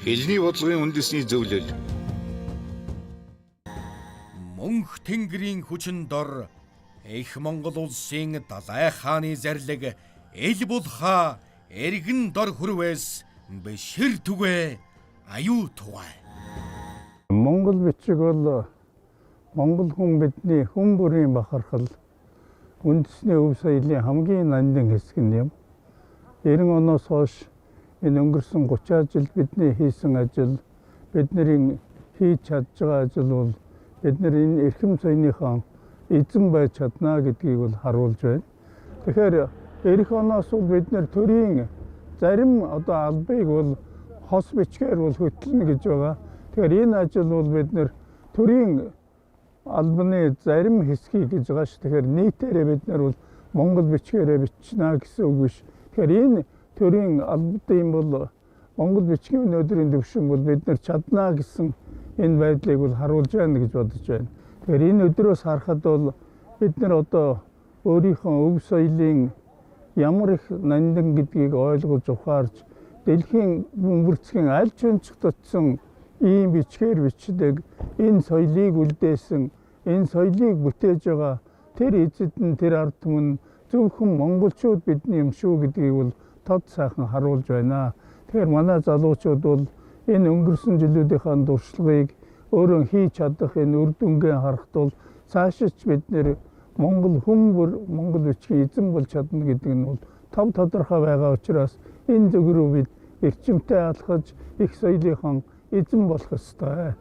Хэлний бодлогын үндэсний зөвлөл. Мөнх тэнгэрийн хүчин дор их Монгол улсын далай хааны зарлиг эл булха эргэн дор хүрвээс бишэр түгэ аюу тугай. Монгол бичиг бол Монгол хүн бидний хүн бүрийн бахархал үндэсний өв соёлын хамгийн нандин хэсэг юм. 90 оноос хойш энэ өнгөрсөн 30 жил бидний хийсэн ажил, бидний хийж чадж байгаа ажил бол бид нар энэ эрхэм соёлынхаа эзэн байж чадна гэдгийг бол харуулж байна. Тэгэхээр эх оноос бол бид нар төрийн зарим албыг бол хос бичгээр бол хөтлөнө гэж байгаа. Тэгэхээр энэ ажил бол бид нар төрийн албаны зарим хэсгийг гэж байгаа ш. Тэгэхээр нийтээрээ бид нар бол монгол бичгээрээ бичнэ гэсэн үг биш. Тэгэхээр энэ төрийн албадын бол монгол бичгийн өнөөдрийн төвшин бол бид нар чадна гэсэн энэ байдлыг бол харуулж байна гэж бодож байна. Тэгэхээр энэ өдрөөс харахад бол бид нар өөрийнхөө өв соёлын ямар их нандин гэдгийг ойлгож ухаарч дэлхийн бөмбөрцгийн аль ч өнцөг тутсан ийм бичгээр бичдэг энэ соёлыг үлдээсэн энэ соёлыг бүтээж байгаа тэр эзэдэн тэр ард түмэн зөвхөн монголчууд бидний юм шүү гэдгийг бол тод сайхан харуулж байна. Тэгэхээр манай залуучууд бол энэ өнгөрсөн жилүүдийнхаа дуршлагыг өөрөө хийж чадах энэ үр дүнгээ харахад бол цаашаач бид нэр монгол хүн бүр монгол бичгийн эзэн болж чадна гэдэг нь бол тодорхой байгаа учраас энэ зөв рүү бид эрчимтэй алхаж их соёлынхан эзэн болох ёстой.